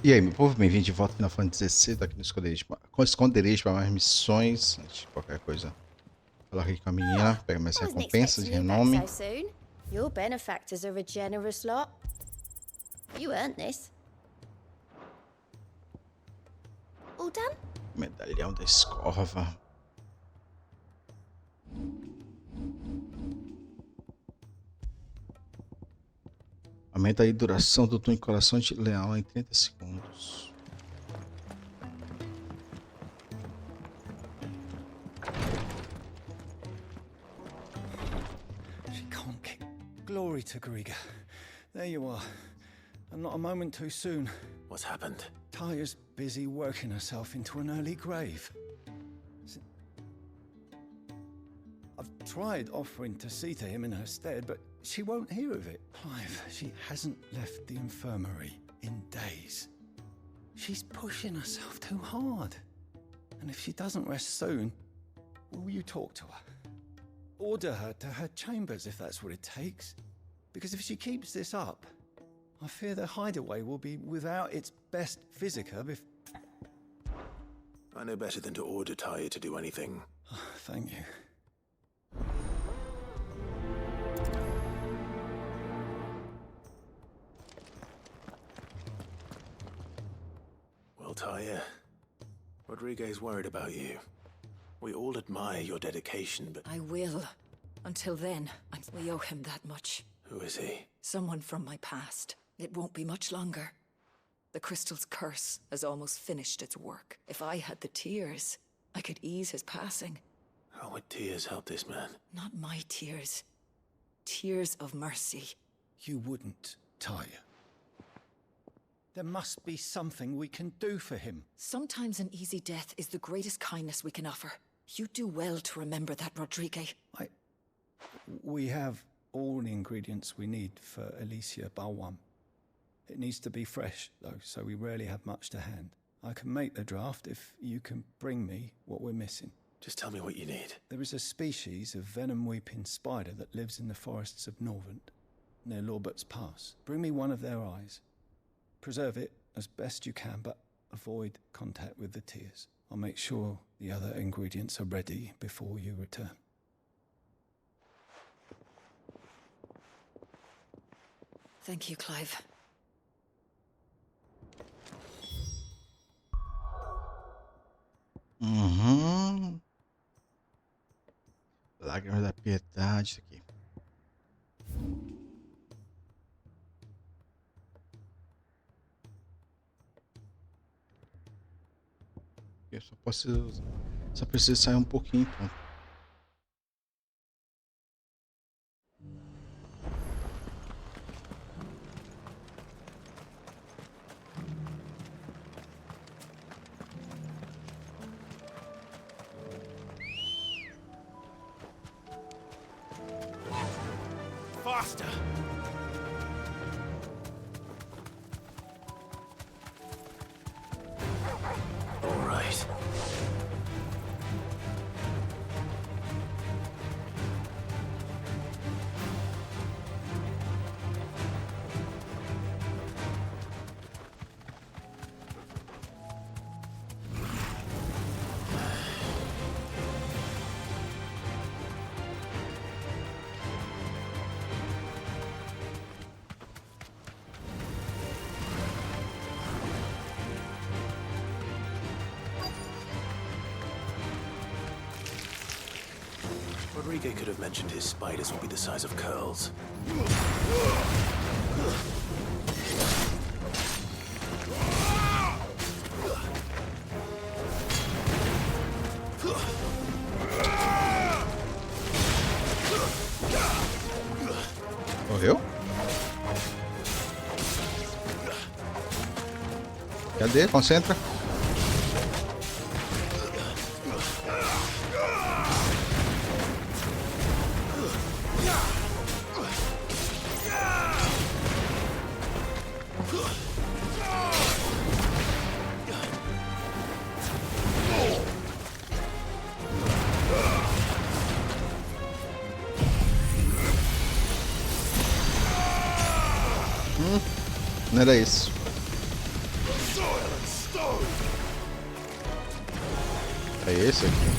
E aí, meu povo, bem-vindo de volta ao Final Fantasy XVI, aqui no esconderijo para mais missões, antes de qualquer coisa. Falar aqui com a menina, pegar minhas I wasn't recompensas de expecting you back renome. so soon. Your benefactors are a generous lot. You earned this. All done? Medalhão da escova. Aumenta a duração do tom em coração de leão em 30 segundos. She can't kick. Glory to Griga. There you are. And not a moment too soon. What's happened? Taya's busy working herself into an early grave. I've tried offering to see to him in her stead, but she won't hear of it. Clive, she hasn't left the infirmary in days. She's pushing herself too hard. And if she doesn't rest soon, will you talk to her? Order her to her chambers if that's what it takes. Because if she keeps this up, I fear the hideaway will be without its best physica I know better than to order Taya to do anything. Thank you. Well, Taya, Rodriguez worried about you. We all admire your dedication, but I will. Until then, we owe him that much. who is he? Someone from my past. It won't be much longer. The crystal's curse has almost finished its work. If I had the tears, I could ease his passing. How would tears help this man? Not my tears. Tears of mercy. You wouldn't, Taya. There must be something we can do for him. Sometimes an easy death is the greatest kindness we can offer. You do well to remember that, Rodrigue. We have all the ingredients we need for Alicia Balwam. It needs to be fresh, though, so we rarely have much to hand. I can make the draft if you can bring me what we're missing. Just tell me what you need. There is a species of venom-weeping spider that lives in the forests of Norvent, near Lorbert's Pass. Bring me one of their eyes. Preserve it as best you can, but avoid contact with the tears. I'll make sure the other ingredients are ready before you return. Thank you, Clive. Lágrimas da piedade, isso aqui. Eu só preciso sair um pouquinho, pronto. Faster! All right. Rodrigo could have mentioned his spiders will be the size of curls. Morreu? Cadê? Concentra. Não era isso. soil and stone. É esse aqui.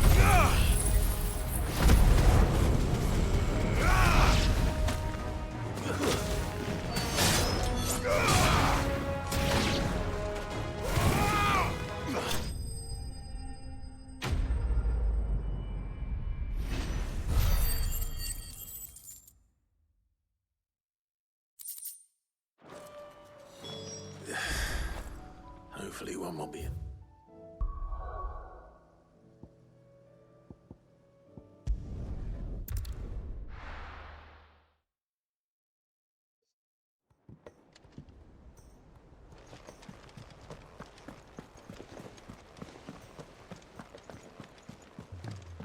Hopefully one won't be.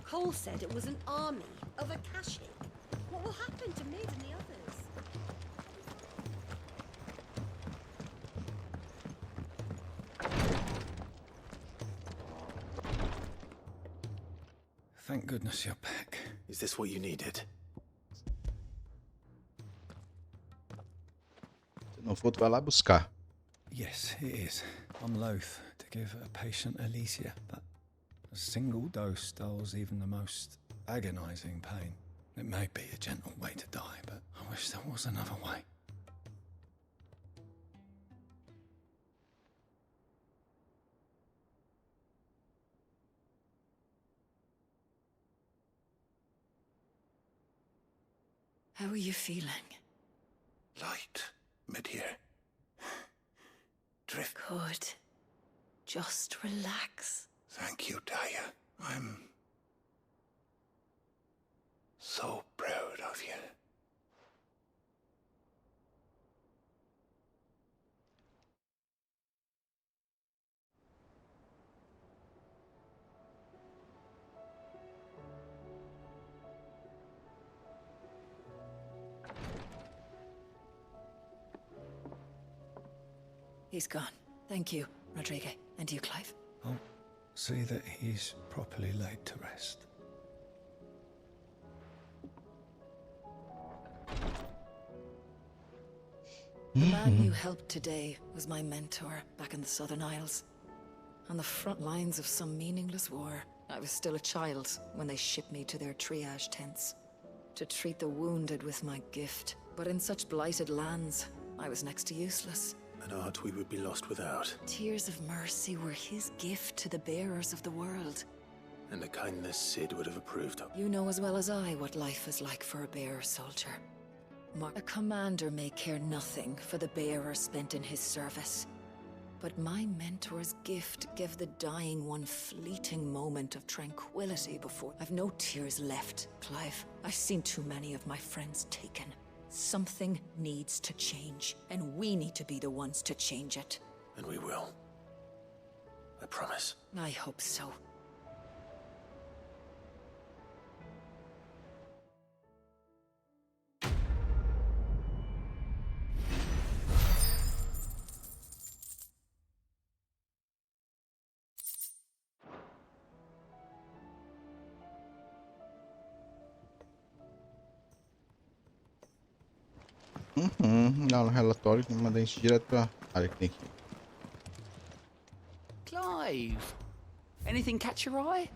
Cole said it was an army of Akashic. What will happen to Mid and the others? Thank goodness you're back. Is this what you needed? Se não for, tu vai lá buscar. Yes, it is. I'm loath to give a patient Elysia, but a single dose dulls even the most agonizing pain. It may be a gentle way to die, but I wish there was another way. How are you feeling? Light, mid-here. Drift. Good. Just relax. Thank you, Daya. I'm so proud of you. He's gone. Thank you, Rodrigo. And you, Clive. I'll see that he's properly laid to rest. The man you helped today was my mentor back in the Southern Isles. On the front lines of some meaningless war. I was still a child when they shipped me to their triage tents to treat the wounded with my gift. But in such blighted lands, I was next to useless. An art we would be lost without, Tears of mercy were his gift to the bearers of the world. and a kindness Sid would have approved of. You know as well as I what life is like for a bearer soldier. A commander may care nothing for the bearer spent in his service. But my mentor's gift gave the dying one fleeting moment of tranquility before. I've no tears left, Clive. I've seen too many of my friends taken. Something needs to change, and we need to be the ones to change it. And we will. I promise. I hope so. Lá no relatório que me manda isso direto pra área que tem aqui. Clive, anything catch your eye?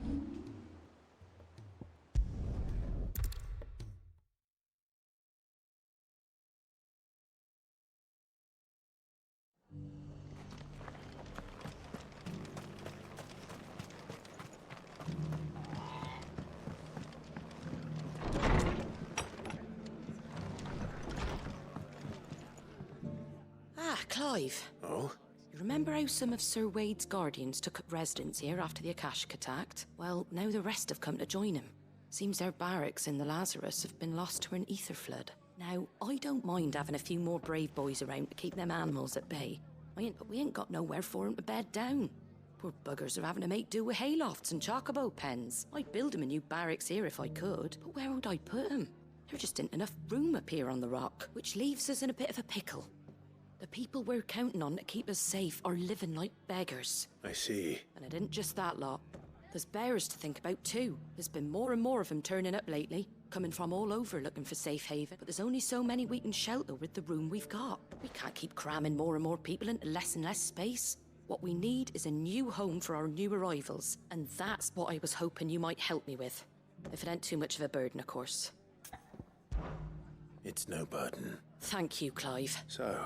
Ah, Clive. Oh? You remember how some of Sir Wade's guardians took up residence here after the Akashic attacked? Well, now the rest have come to join him. Seems their barracks in the Lazarus have been lost to an ether flood. Now, I don't mind having a few more brave boys around to keep them animals at bay. But we ain't got nowhere for 'em to bed down. Poor buggers are having to make do with haylofts and chocobo pens. I'd build 'em a new barracks here if I could, but where would I put 'em? There just ain't enough room up here on the rock, which leaves us in a bit of a pickle. The people we're counting on to keep us safe are living like beggars. I see. And it isn't just that lot. There's bearers to think about too. There's been more and more of them turning up lately, coming from all over looking for safe haven. But there's only so many we can shelter with the room we've got. We can't keep cramming more and more people into less and less space. What we need is a new home for our new arrivals, and that's what I was hoping you might help me with. If it ain't too much of a burden, of course. It's no burden. Thank you, Clive. So,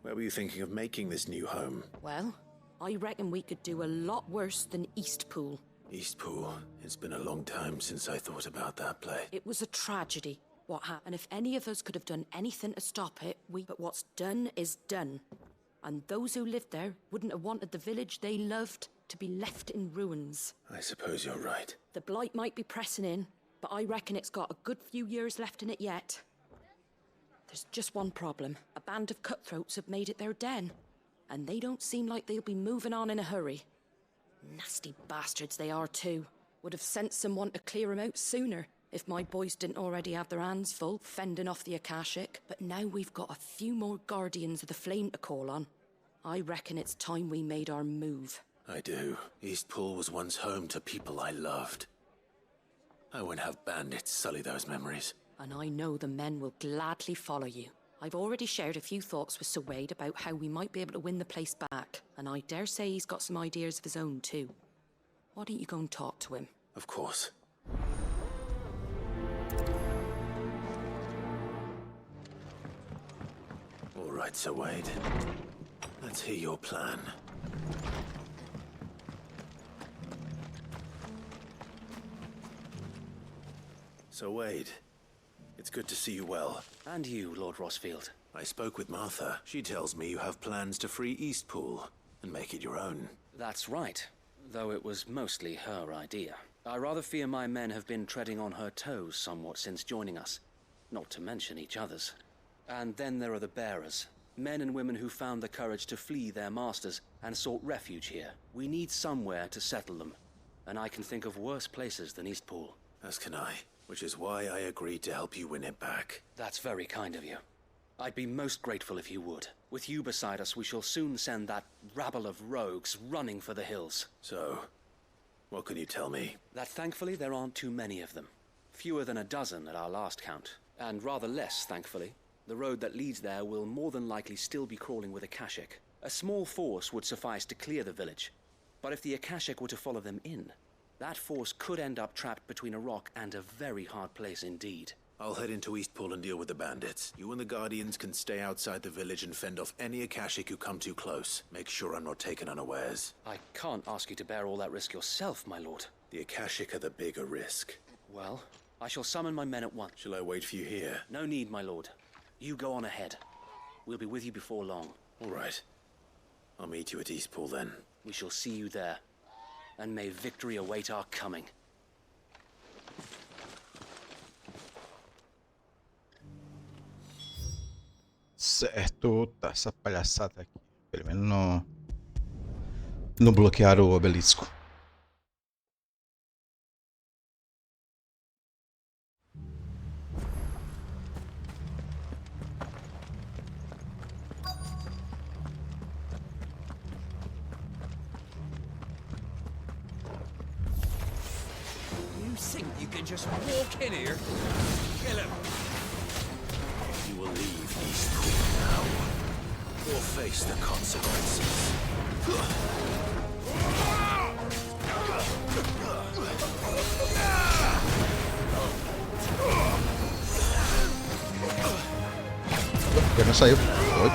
where were you thinking of making this new home? Well, I reckon we could do a lot worse than Eastpool. Eastpool. It's been a long time since I thought about that place. It was a tragedy, what happened. And if any of us could have done anything to stop it, But what's done is done. And those who lived there wouldn't have wanted the village they loved to be left in ruins. I suppose you're right. The blight might be pressing in, but I reckon it's got a good few years left in it yet. There's just one problem. A band of cutthroats have made it their den, and they don't seem like they'll be moving on in a hurry. Nasty bastards they are too. Would have sent someone to clear them out sooner, if my boys didn't already have their hands full fending off the Akashic. But now we've got a few more Guardians of the Flame to call on. I reckon it's time we made our move. I do. Eastpool was once home to people I loved. I won't have bandits sully those memories. And I know the men will gladly follow you. I've already shared a few thoughts with Sir Wade about how we might be able to win the place back, and I dare say he's got some ideas of his own too. Why don't you go and talk to him? Of course. All right, Sir Wade. Let's hear your plan. Sir Wade, it's good to see you well. And you, Lord Rosfield. I spoke with Martha. She tells me you have plans to free Eastpool and make it your own. That's right, though it was mostly her idea. I rather fear my men have been treading on her toes somewhat since joining us, not to mention each other's. And then there are the bearers, men and women who found the courage to flee their masters and sought refuge here. We need somewhere to settle them, and I can think of worse places than Eastpool. As can I, which is why I agreed to help you win it back. That's very kind of you. I'd be most grateful if you would. With you beside us, we shall soon send that rabble of rogues running for the hills. So, what can you tell me? That thankfully there aren't too many of them. Fewer than a dozen at our last count. And rather less, thankfully. The road that leads there will more than likely still be crawling with Akashic. A small force would suffice to clear the village. But if the Akashic were to follow them in, that force could end up trapped between a rock and a very hard place indeed. I'll head into Eastpool and deal with the bandits. You and the Guardians can stay outside the village and fend off any Akashic who come too close. Make sure I'm not taken unawares. I can't ask you to bear all that risk yourself, my lord. The Akashic are the bigger risk. Well, I shall summon my men at once. Shall I wait for you here? No need, my lord. You go on ahead. We'll be with you before long. All right. I'll meet you at Eastpool then. We shall see you there. And may victory await our coming. Certo, tá essa palhaçada aqui. Pelo menos não bloquearam o obelisco. You think you can just walk in here? Kill him. You will leave Eastpool now, or face the consequences. Já não saiu. Oi.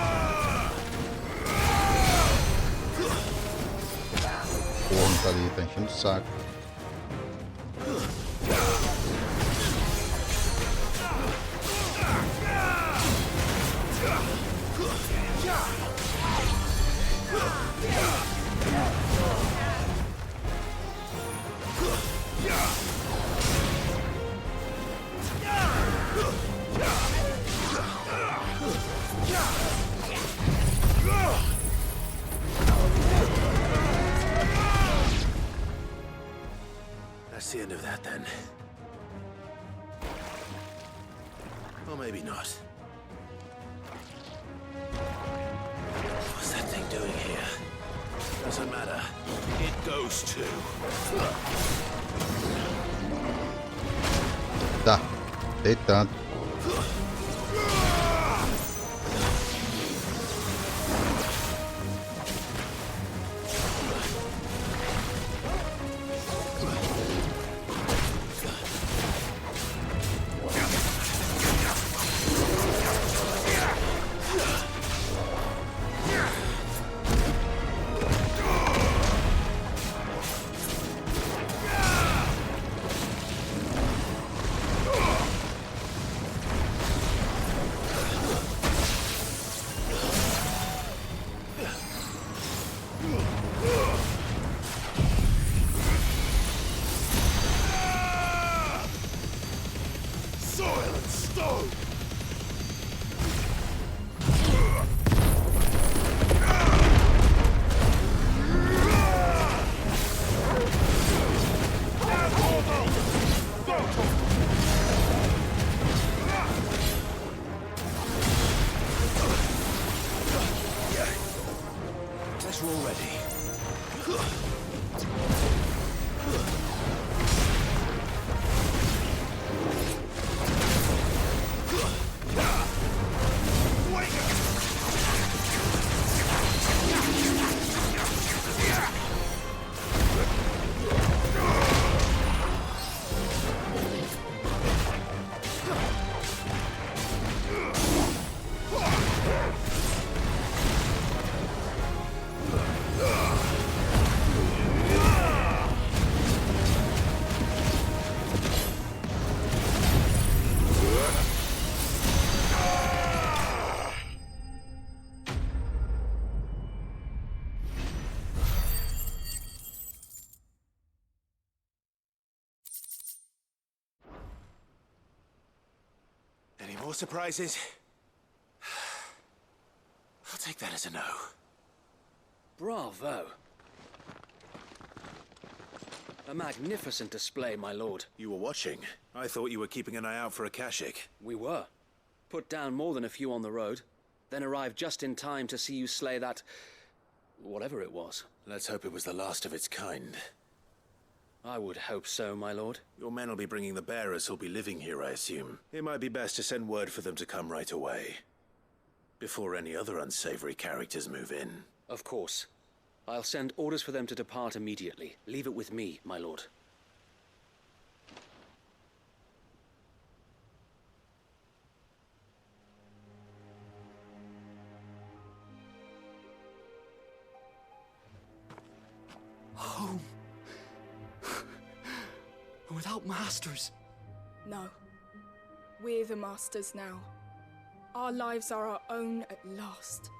Porra, tá ali, tá enchendo o saco. That's the end of that then. Or maybe not. What's that thing doing here? Doesn't matter. It goes to. Tá, deitando. already. Any more surprises? I'll take that as a no. Bravo. A magnificent display, my lord. You were watching. I thought you were keeping an eye out for a Kashik. We were. Put down more than a few on the road, then arrived just in time to see you slay that... whatever it was. Let's hope it was the last of its kind. I would hope so, my lord. Your men will be bringing the bearers who'll be living here, I assume. It might be best to send word for them to come right away. Before any other unsavory characters move in. Of course. I'll send orders for them to depart immediately. Leave it with me, my lord. Home. Without masters. No. We're the masters now. Our lives are our own at last.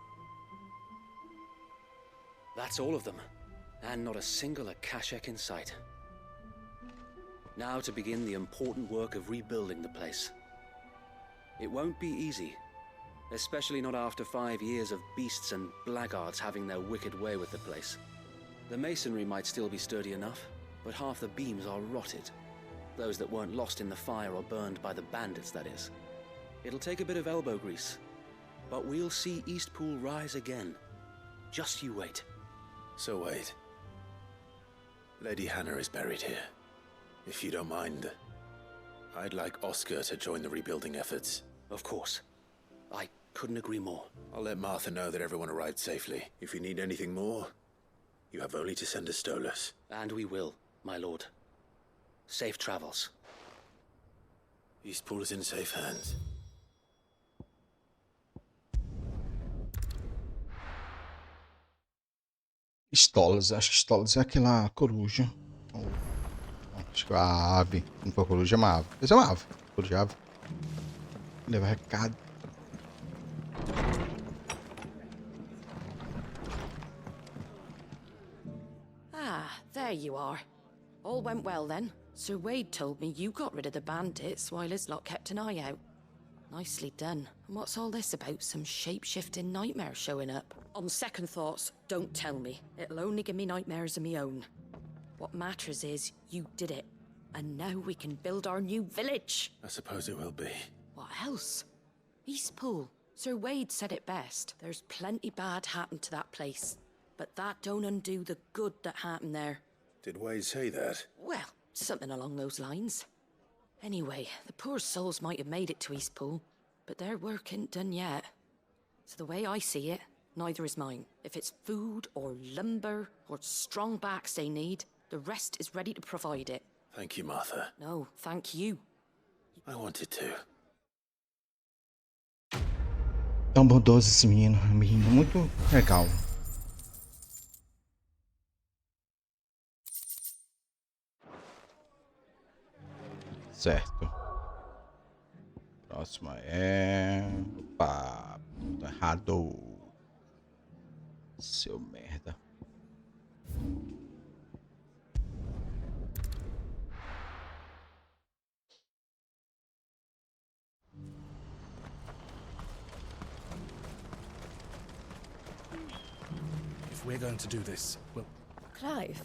That's all of them. And not a single Akashek in sight. Now to begin the important work of rebuilding the place. It won't be easy. Especially not after 5 years of beasts and blackguards having their wicked way with the place. The masonry might still be sturdy enough, but half the beams are rotted. Those that weren't lost in the fire or burned by the bandits, that is. It'll take a bit of elbow grease, but we'll see Eastpool rise again. Just you wait. So wait. Lady Hannah is buried here. If you don't mind, I'd like Oscar to join the rebuilding efforts. Of course. I couldn't agree more. I'll let Martha know that everyone arrived safely. If you need anything more, you have only to send a Stolas. And we will, my lord. Safe travels. Eastpool is in safe hands. Stolas, acho que Stolas é aquela coruja. Acho que é a ave. Não for coruja, é uma ave. Essa é uma ave. Coruja é ave. Leva recado. Ah, there you are. All went well then. Sir Wade told me you got rid of the bandits while his lot kept an eye out. Nicely done. And what's all this about some shape-shifting nightmare showing up? On second thoughts, don't tell me. It'll only give me nightmares of me own. What matters is you did it. And now we can build our new village. I suppose it will be. What else? Eastpool. Sir Wade said it best. There's plenty bad happened to that place. But that don't undo the good that happened there. Did Wade say that? Well, something along those lines. Anyway, the poor souls might have made it to Eastpool, but their work ain't done yet. So the way I see it, neither is mine. If it's food or lumber or strong backs they need, the rest is ready to provide it. Thank you, Martha. No, thank you. I wanted to. Tão bondoso esse menino. Um menino muito legal. Certo. Próxima é... Opa, tá errado. Seu merda. If we're going to do this, well... Clive,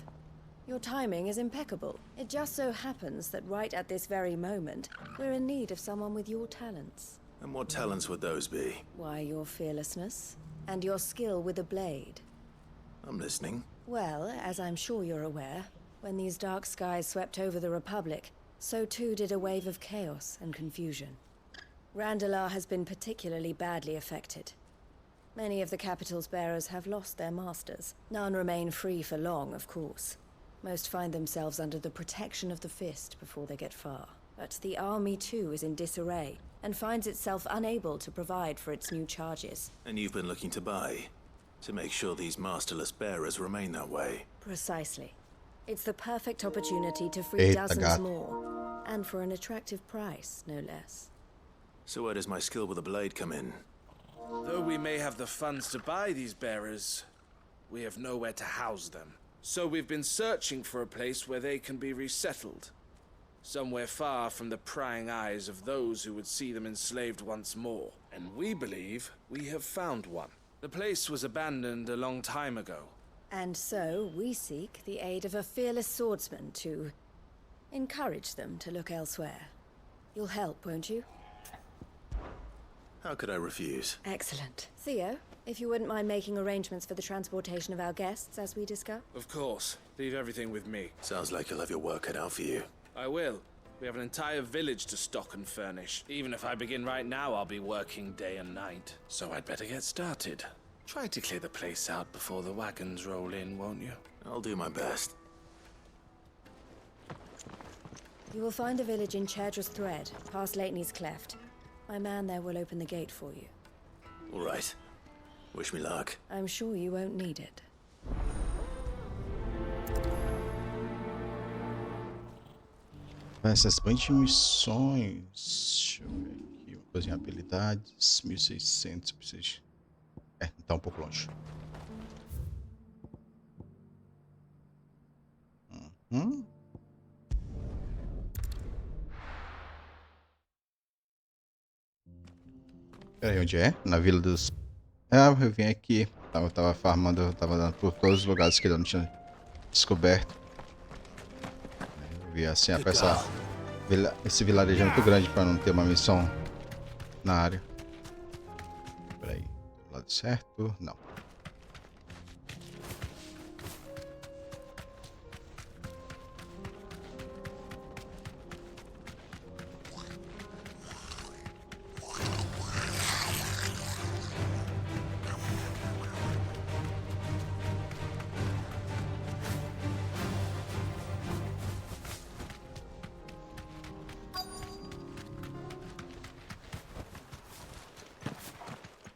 your timing is impeccable. It just so happens that right at this very moment, we're in need of someone with your talents. And what talents would those be? Why, your fearlessness and your skill with a blade. I'm listening. Well, as I'm sure you're aware, when these dark skies swept over the Republic, so too did a wave of chaos and confusion. Randalar has been particularly badly affected. Many of the capital's bearers have lost their masters. None remain free for long, of course. Most find themselves under the protection of the Fist before they get far. But the army too is in disarray, and finds itself unable to provide for its new charges. And you've been looking to buy, to make sure these masterless bearers remain that way. Precisely. It's the perfect opportunity to free Eita, dozens gato. more, and for an attractive price, no less. So where does my skill with a blade come in? Though we may have the funds to buy these bearers, we have nowhere to house them. So we've been searching for a place where they can be resettled. Somewhere far from the prying eyes of those who would see them enslaved once more. And we believe we have found one. The place was abandoned a long time ago. And so, we seek the aid of a fearless swordsman to encourage them to look elsewhere. You'll help, won't you? How could I refuse? Excellent. Theo, if you wouldn't mind making arrangements for the transportation of our guests, as we discussed. Of course. Leave everything with me. Sounds like you'll have your work cut out for you. I will. We have an entire village to stock and furnish. Even if I begin right now, I'll be working day and night. So I'd better get started. Try to clear the place out before the wagons roll in, won't you? I'll do my best. You will find a village in Chedra's Thread, past Lateney's Cleft. My man there will open the gate for you. All right. Wish me luck. I'm sure you won't need it. Essas bandas de missões. Deixa eu ver aqui. Uma coisa em habilidades. 1600. Preciso. Tá um pouco longe. Peraí, onde é? Na Vila dos... Ah, eu vim aqui. Eu tava farmando, eu tava dando por todos os lugares que eu não tinha descoberto. Eu vi assim, esse vilarejo é muito grande para não ter uma missão na área. Peraí, lado certo? Não.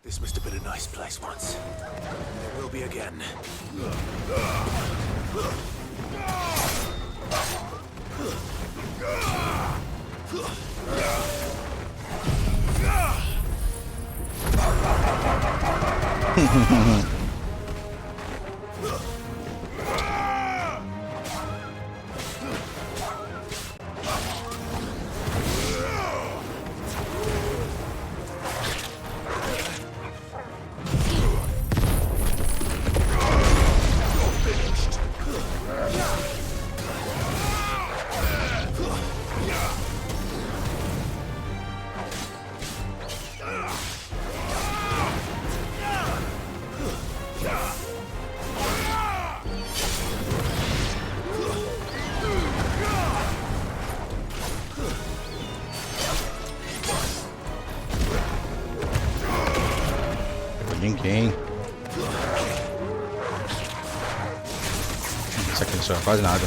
This must have been a nice place once. It will be again. Ninguém. Isso aqui não serve quase nada.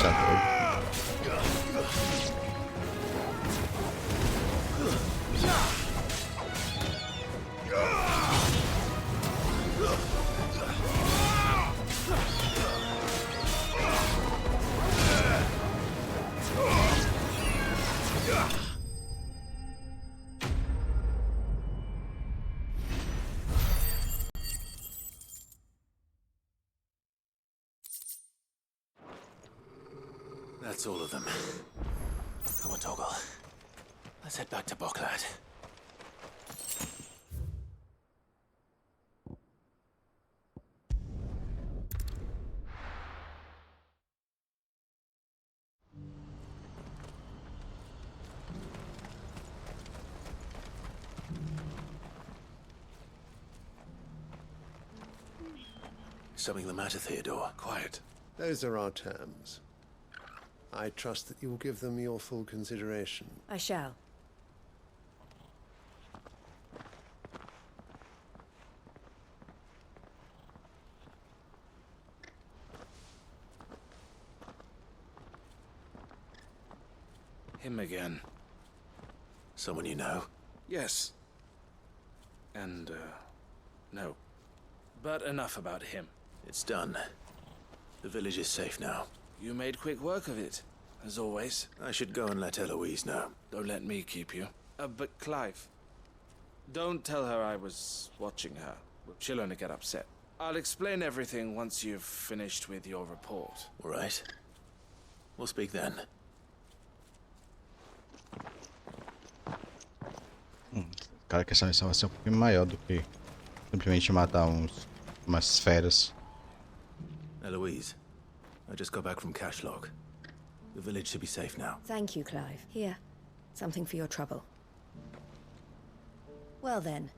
Tá doido. That's all of them. Come on, Toggle. Let's head back to Boklad. something the matter, Theodore? Quiet. Those are our terms. I trust that you will give them your full consideration. I shall. Him again. Someone you know? Yes. And, no. But enough about him. It's done. The village is safe now. You made quick work of it, as always. I should go and let Eloise know. Don't let me keep you. But Clive, don't tell her I was watching her. She'll only get upset. I'll explain everything once you've finished with your report. All right. We'll speak then. Cara, que essa missão vai ser um pouquinho maior do que simplesmente matar umas feras. Eloise, I just got back from Cashlog. The village should be safe now. Thank you, Clive. Here, something for your trouble. Well then,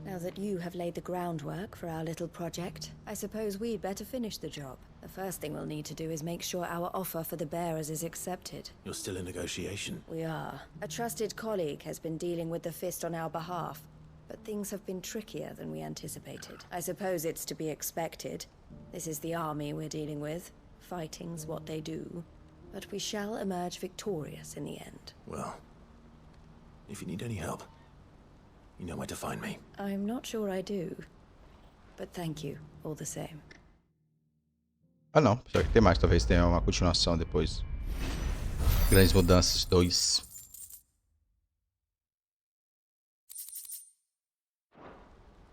now that you have laid the groundwork for our little project, I suppose we'd better finish the job. The first thing we'll need to do is make sure our offer for the bearers is accepted. You're still in negotiation? We are. A trusted colleague has been dealing with the Fist on our behalf, but things have been trickier than we anticipated. I suppose it's to be expected. This is the army we're dealing with. Fighting's what they do. But we shall emerge victorious in the end. Well, if you need any help, you know where to find me. I'm not sure I do. But thank you, all the same. Ah não, será que tem mais? Talvez tenha uma continuação depois. Grandes Mudanças 2.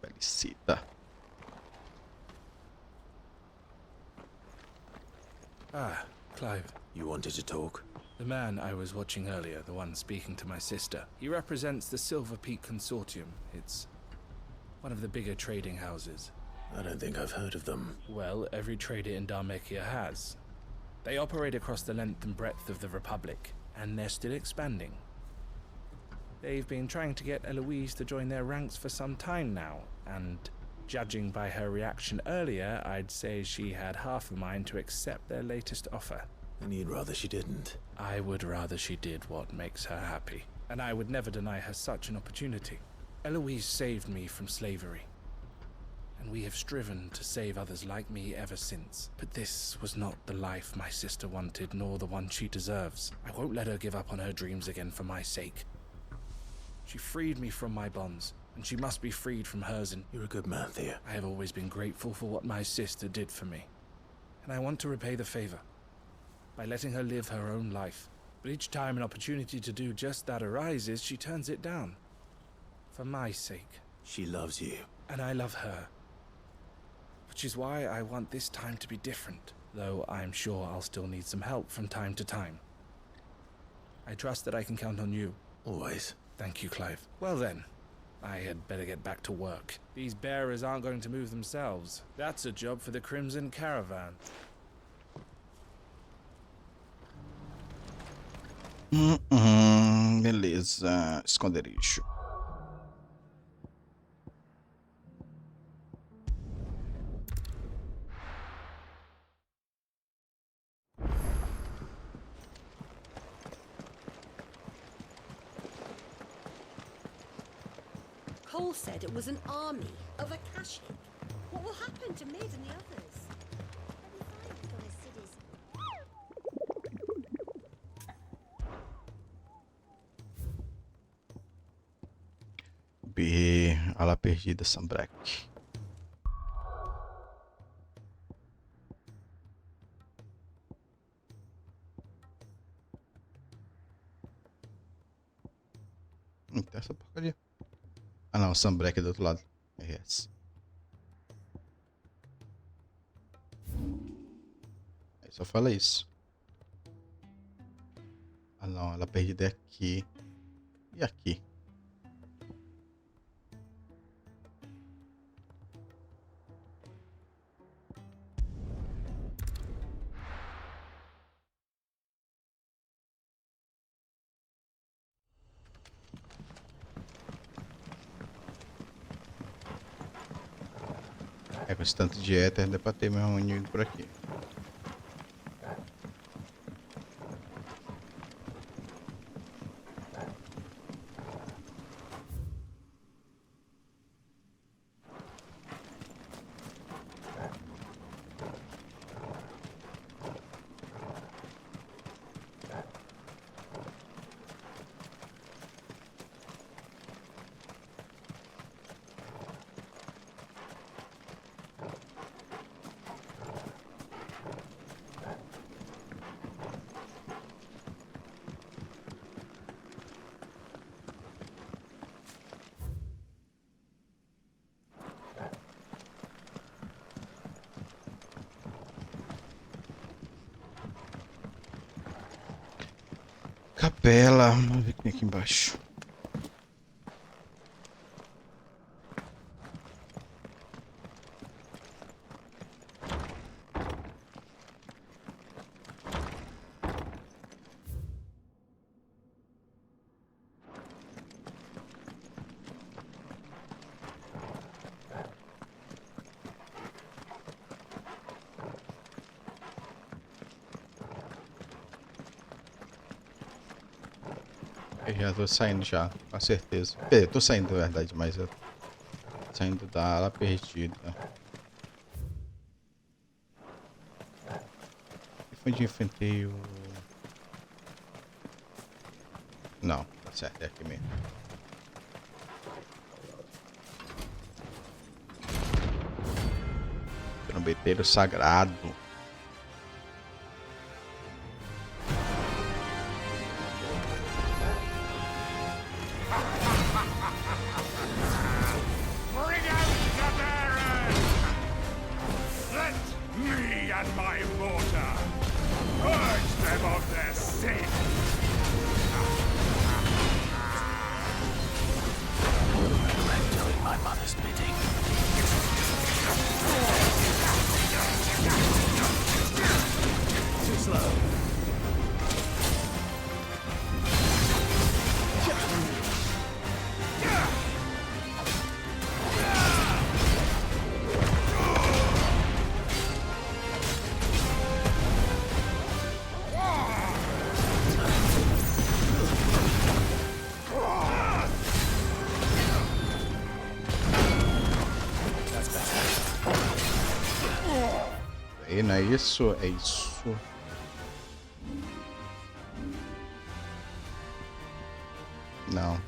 Felicita. Ah, Clive. You wanted to talk? The man I was watching earlier, the one speaking to my sister, he represents the Silver Peak Consortium. It's one of the bigger trading houses. I don't think I've heard of them. Well, every trader in Dharmekia has. They operate across the length and breadth of the Republic, and they're still expanding. They've been trying to get Eloise to join their ranks for some time now, and judging by her reaction earlier, I'd say she had half a mind to accept their latest offer. And you'd rather she didn't? I would rather she did what makes her happy, and I would never deny her such an opportunity. Eloise saved me from slavery, and we have striven to save others like me ever since. But this was not the life my sister wanted, nor the one she deserves. I won't let her give up on her dreams again for my sake. She freed me from my bonds, and she must be freed from hers, and you're a good man, Thea. I have always been grateful for what my sister did for me, and I want to repay the favor by letting her live her own life. But each time an opportunity to do just that arises, she turns it down. For my sake. She loves you. And I love her. Which is why I want this time to be different, though I'm sure I'll still need some help from time to time. I trust that I can count on you. Always. Thank you, Clive. Well then, I had better get back to work. These bearers aren't going to move themselves. That's a job for the Crimson Caravan. Beleza, esconderijo. Cole said it was an army of Akashic. What will happen to Mid and the others? B, a la perdida, Sambrek. Tem essa porcaria. Ah não, o Sambrek é do outro lado. RS. Aí só fala isso. Ah não, ela perdida é aqui. E aqui. É, com esse tanto de éter, dá pra ter mesmo um por aqui. Capela, vamos ver o que tem aqui embaixo. Eu já tô saindo já, com certeza. Eu tô saindo, na verdade, mas eu tô saindo da ala perdida. E foi onde eu enfrentei o... Não, tá certo, é aqui mesmo. Trombeteiro Sagrado. Não é isso? É isso. Não.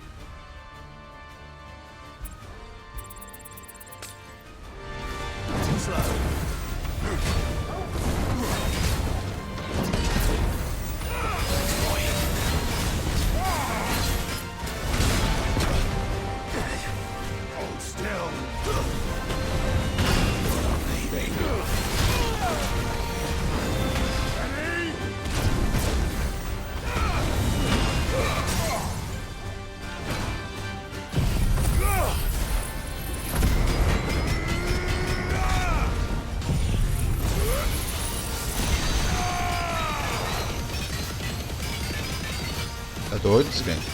Tá doido, desgrande?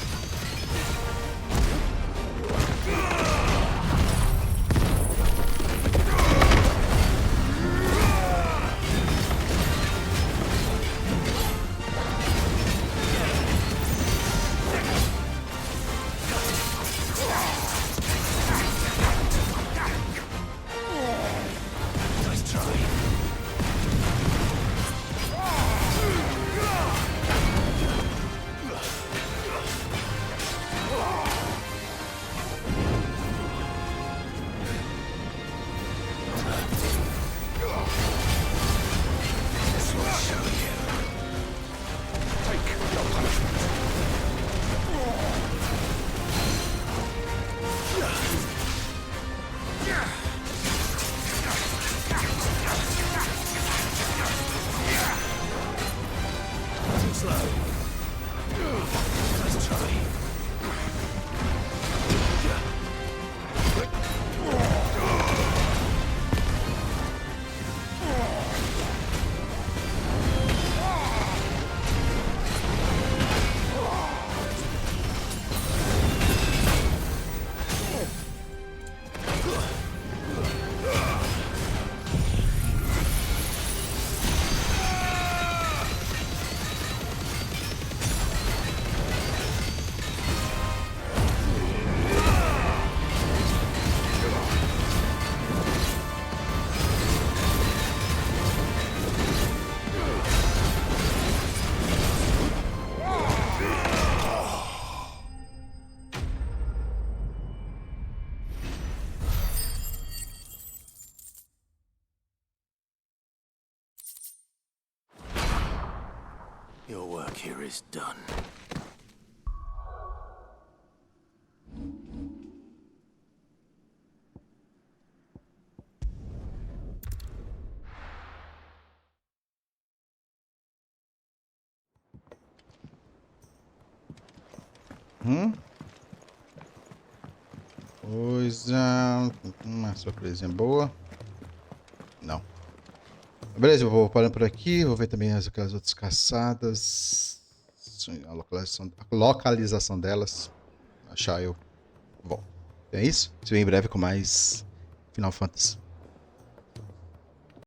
work here is done. Coisa... Uma surpresinha boa. Não. Beleza, eu vou parando por aqui. Vou ver também aquelas outras caçadas. A localização delas. Achar eu. Bom, é isso. Se vê em breve com mais Final Fantasy.